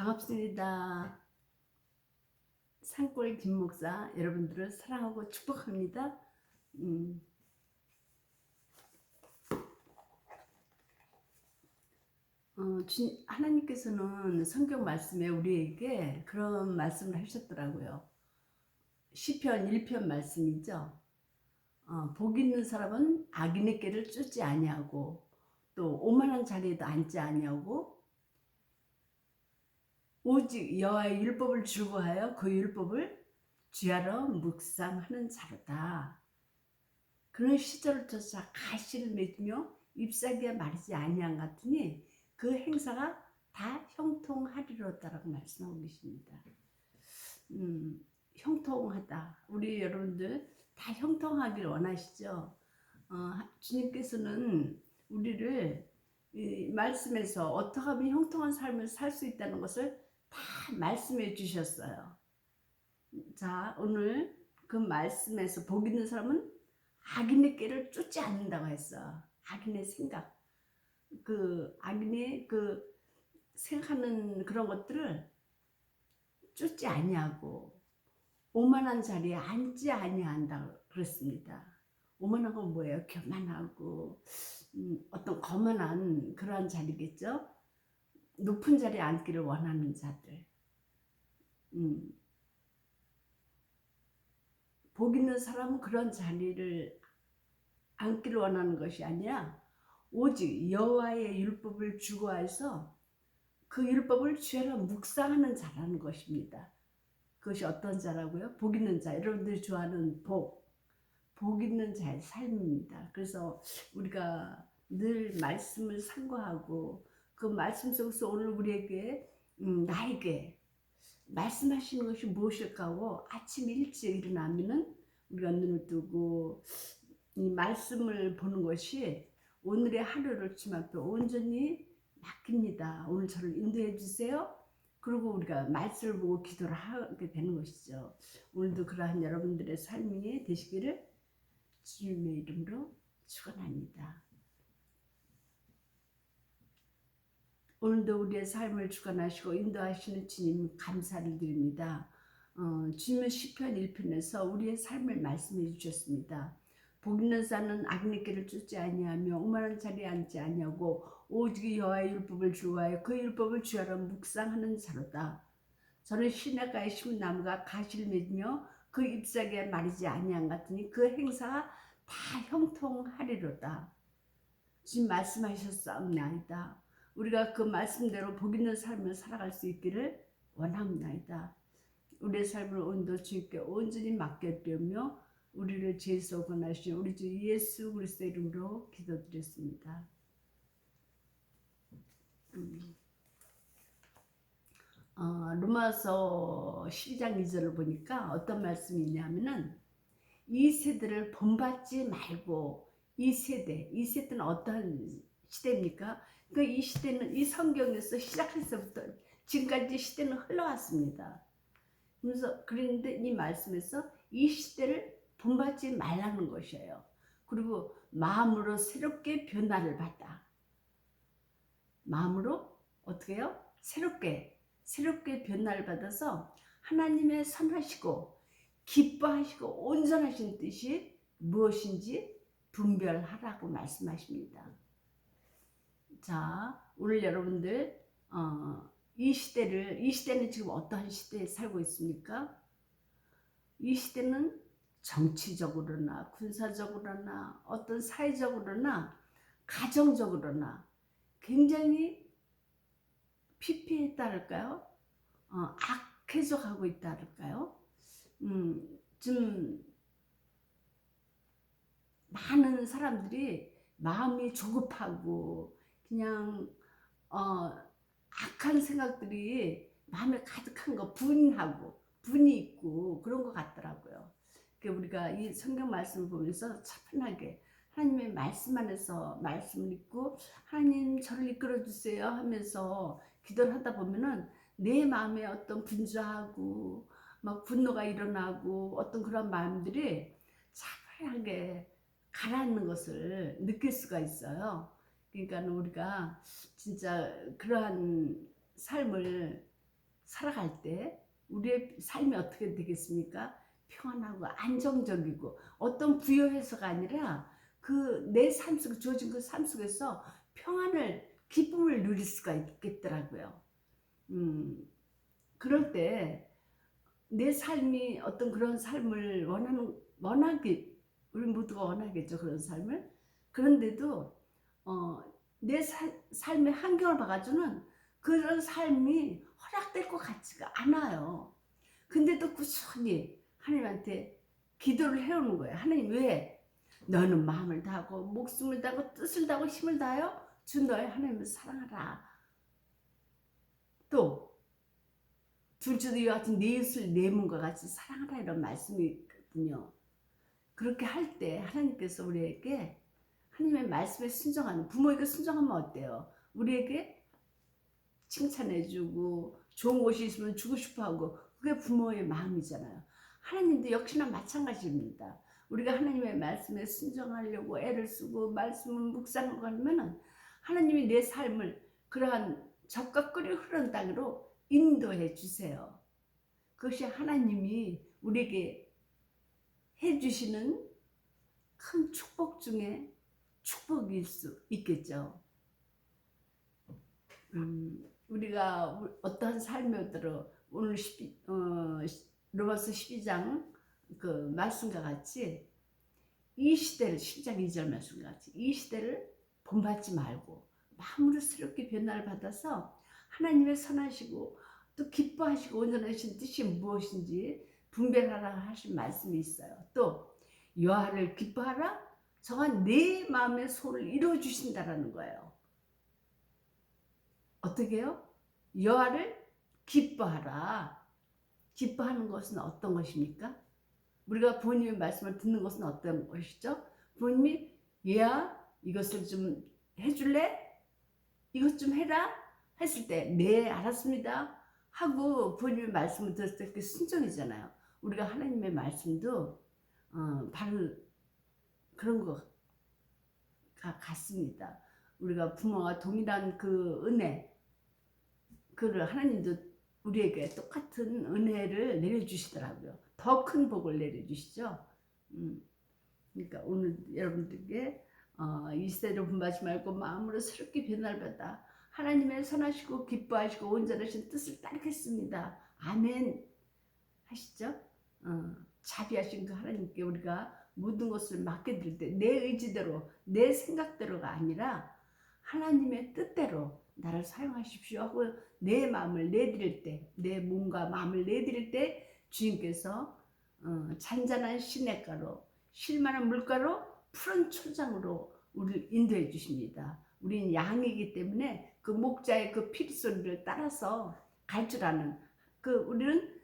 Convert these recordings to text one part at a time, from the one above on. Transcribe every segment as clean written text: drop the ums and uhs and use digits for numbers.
반갑습니다. 산골 김목사 여러분들을 사랑하고 축복합니다. 음, 하나님께서는 성경 말씀에 우리에게 그런 말씀을 하셨더라고요. 시편 1편 말씀이죠. 복 있는 사람은 악인의 길을 쫓지 아니하고 또 오만한 자리에도 앉지 아니하고 오직 여호와의 율법을 즐거워하여 그 율법을 주야로 묵상하는 자로다. 그런 시절을 쫓아 가시를 맺으며 잎사귀에 마르지 아니한 같으니 그 행사가 다 형통하리로다라고 말씀하고 계십니다. 형통하다. 우리 여러분들 다 형통하길 원하시죠? 주님께서는 우리를 이 말씀에서 어떻게 하면 형통한 삶을 살 수 있다는 것을 다 말씀해 주셨어요. 자, 오늘 그 말씀에서 복 있는 사람은 악인의 길을 쫓지 않는다고 했어. 악인의 생각, 악인의 생각하는 그런 것들을 쫓지 아니하고 오만한 자리에 앉지 아니한다 그랬습니다. 오만한 건 뭐예요? 교만하고 어떤 거만한 그러한 자리겠죠. 높은 자리에 앉기를 원하는 자들. 음, 복 있는 사람은 그런 자리를 앉기를 원하는 것이 아니라 오직 여호와의 율법을 주고해서 그 율법을 주야로 묵상하는 자라는 것입니다. 그것이 어떤 자라고요? 복 있는 자. 여러분들이 좋아하는 복 있는 자의 삶입니다. 그래서 우리가 늘 말씀을 상고하고 그 말씀 속에서 오늘 우리에게 나에게 말씀하시는 것이 무엇일까 하고 아침 일찍 일어나면은 우리가 눈을 뜨고 이 말씀을 보는 것이 오늘의 하루를 주님 앞에 온전히 맡깁니다. 오늘 저를 인도해 주세요. 그리고 우리가 말씀을 보고 기도를 하게 되는 것이죠. 오늘도 그러한 여러분들의 삶이 되시기를 주님의 이름으로 축원합니다. 오늘도 우리의 삶을 주관하시고 인도하시는 주님 감사를 드립니다. 주님은 시편 1편에서 우리의 삶을 말씀해 주셨습니다. 복 있는 자는 악인의 길을 쫓지 아니하며 오만한 자리에 앉지 아니하고 오직 여호와의 율법을 주어하여 그 율법을 주야로 묵상하는 자로다. 저는 시냇가에 심은 나무가 가시를 맺으며 그 잎사귀에 마르지 아니한 같으니 그 행사가 다 형통하리로다. 주님 말씀하셨사옵나이다. 우리가 그 말씀대로 복 있는 삶을 살아갈 수 있기를 원합니다. 우리의 삶을 온도 주님께 온전히 맡겨드리며 우리를 죄에서 구원하신 우리 주 예수 그리스도의 이름으로 기도드렸습니다. 로마서 12장 2절을 보니까 어떤 말씀이 있냐면은 이 세대를 본받지 말고 이 세대는 어떠한 시대입니까? 그 이 시대는 이 성경에서 시작해서부터 지금까지 시대는 흘러왔습니다. 그래서 그런데 이 말씀에서 이 시대를 본받지 말라는 것이에요. 그리고 마음으로 새롭게 변화를 받아. 마음으로 어떻게 해요? 새롭게 변화를 받아서 하나님의 선하시고 기뻐하시고 온전하신 뜻이 무엇인지 분별하라고 말씀하십니다. 자, 오늘 여러분들 이 시대는 지금 어떠한 시대에 살고 있습니까? 이 시대는 정치적으로나 군사적으로나 어떤 사회적으로나 가정적으로나 굉장히 피폐했다 할까요? 악해져가고 있다 할까요? 좀 많은 사람들이 마음이 조급하고 그냥 악한 생각들이 마음에 가득한 거 분이 있고 그런 것 같더라고요. 우리가 이 성경 말씀을 보면서 차분하게 하나님의 말씀 안에서 말씀을 읽고 하나님 저를 이끌어 주세요 하면서 기도를 하다 보면은 내 마음에 어떤 분주하고 막 분노가 일어나고 어떤 그런 마음들이 차분하게 가라앉는 것을 느낄 수가 있어요. 그러니까 우리가 진짜 그러한 삶을 살아갈 때 우리의 삶이 어떻게 되겠습니까? 평안하고 안정적이고 어떤 부여해서가 아니라 그 내 삶 속에 주어진 그 삶 속에서 평안을 기쁨을 누릴 수가 있겠더라고요. 그럴 때 내 삶이 어떤 그런 삶을 원하기 우리 모두가 원하겠죠. 그런 삶을. 그런데도 내 삶의 환경을 봐가지고는 그런 삶이 허락될 것 같지가 않아요. 근데도 꾸준히 하나님한테 기도를 해오는 거예요. 하나님 왜? 너는 마음을 다하고 목숨을 다하고 뜻을 다하고 힘을 다하여 주 너의 하나님을 사랑하라. 또 둘째도 이와 같은 내 이웃을 내 몸과 같이 사랑하라 이런 말씀이 있거든요. 그렇게 할 때 하나님께서 우리에게 하나님의 말씀에 순종하는 부모에게 순종하면 어때요? 우리에게 칭찬해주고 좋은 것이 있으면 주고 싶어하고 그게 부모의 마음이잖아요. 하나님도 역시나 마찬가지입니다. 우리가 하나님의 말씀에 순종하려고 애를 쓰고 말씀을 묵상하고 하면은 하나님이 내 삶을 그러한 적과 끓이 흐르는 땅으로 인도해 주세요. 그것이 하나님이 우리에게 해주시는 큰 축복 중에 축복일 수 있겠죠. 우리가 어떠한 삶에 들어 오늘 로마서 12장 그 말씀과 같이 이 시대를 10장 2절 말씀과 같이 이 시대를 본받지 말고 마음으로 새롭게 변화를 받아서 하나님의 선하시고 또 기뻐하시고 온전하신 뜻이 무엇인지 분별하라 하신 말씀이 있어요. 또 여호와를 기뻐하라 정한 내 마음의 소를 이루어 주신다라는 거예요. 어떻게 해요? 여호와를 기뻐하라. 기뻐하는 것은 어떤 것입니까? 우리가 부모님의 말씀을 듣는 것은 어떤 것이죠? 부모님이 얘야 이것을 좀 해줄래? 이것 좀 해라? 했을 때 네 알았습니다 하고 부모님의 말씀을 들을 때 그게 순종이잖아요. 우리가 하나님의 말씀도 바로 그런 것 같습니다. 우리가 부모와 동일한 그 은혜 그를 하나님도 우리에게 똑같은 은혜를 내려주시더라고요. 더 큰 복을 내려주시죠. 그러니까 오늘 여러분들께 이 시대를 분하지 말고 마음으로 새롭게 변화를 받아 하나님의 선하시고 기뻐하시고 온전하신 뜻을 따르겠습니다. 아멘 하시죠. 자비하신 그 하나님께 우리가 모든 것을 맡겨드릴 때 내 의지대로 내 생각대로가 아니라 하나님의 뜻대로 나를 사용하십시오 하고 내 마음을 내드릴 때 내 몸과 마음을 내드릴 때 주님께서 잔잔한 시냇가로 실만한 물가로 푸른 초장으로 우리를 인도해 주십니다. 우리는 양이기 때문에 그 목자의 그 피리소리를 따라서 갈 줄 아는 우리는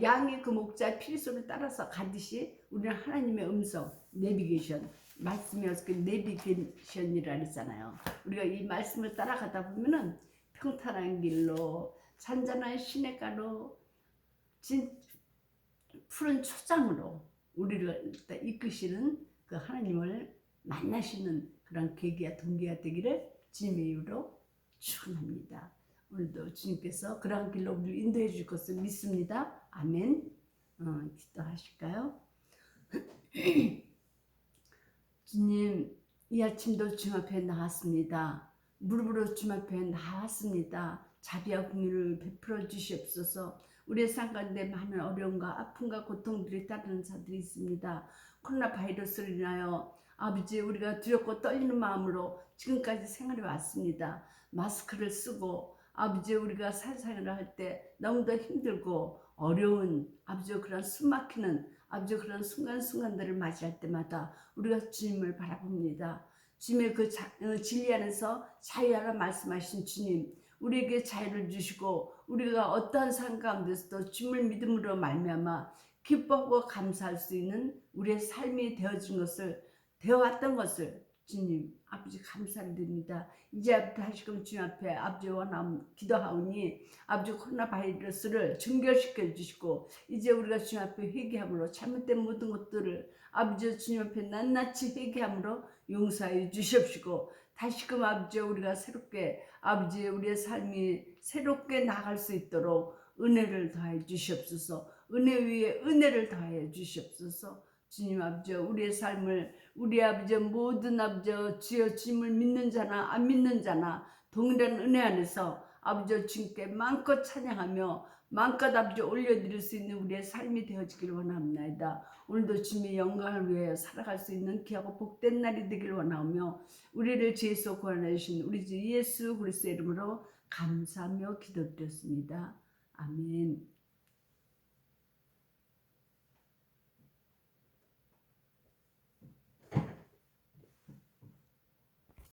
양이 그 목자의 피리소리를 따라서 가듯이 우리는 하나님의 음성 내비게이션 말씀이어서 그 내비게이션이라 그랬잖아요. 우리가 이 말씀을 따라가다 보면은 평탄한 길로 잔잔한 시냇가로 푸른 초장으로 우리를 이끄시는 그 하나님을 만나시는 그런 계기와 동기가 되기를 주님의 이름으로 축원합니다. 오늘도 주님께서 그러한 길로 우리를 인도해 주실 것을 믿습니다. 아멘. 기도하실까요? 주님, 이 아침도 주님 앞에 나왔습니다. 무릎으로 주님 앞에 나왔습니다. 자비와 긍휼을 베풀어 주시옵소서. 우리의 삶 가운데 많은 어려움과 아픔과 고통들이 따르는 자들이 있습니다. 코로나 바이러스로 인하여 아버지 우리가 두렵고 떨리는 마음으로 지금까지 생활해 왔습니다. 마스크를 쓰고 아버지 우리가 사회생활을 할 때 너무도 힘들고 어려운 아버지 그런 숨막히는 아버지 그런 순간순간들을 맞이할 때마다 우리가 주님을 바라봅니다. 주님의 그 진리 안에서 자유하라 말씀하신 주님 우리에게 자유를 주시고 우리가 어떠한 삶 가운데서도 주님을 믿음으로 말미암아 기뻐하고 감사할 수 있는 우리의 삶이 되어왔던 것을 주님 아버지 감사를 드립니다. 이제부터 하시금 주님 앞에 아버지 기도하오니 아버지 코로나 바이러스를 증결시켜 주시고 이제 우리가 주님 앞에 회개함으로 잘못된 모든 것들을 아버지 주님 앞에 낱낱이 회개함으로 용서해 주시옵시고 다시금 아버지 우리가 새롭게 아버지 우리의 삶이 새롭게 나갈 수 있도록 은혜를 더해 주시옵소서. 은혜 위에 은혜를 더해 주시옵소서. 주님 아버지, 우리의 삶을 우리 아버지 모든 아버지 주여 주님을 믿는 자나 안 믿는 자나 동일한 은혜 안에서 아버지 주님께 마음껏 찬양하며 마음껏 아버지 올려드릴 수 있는 우리의 삶이 되어지길 원합니다. 오늘도 주님의 영광을 위하여 살아갈 수 있는 귀하고 복된 날이 되길 원하며 우리를 죄에서 구원해 주신 우리 주 예수 그리스도의 이름으로 감사하며 기도드렸습니다. 아멘.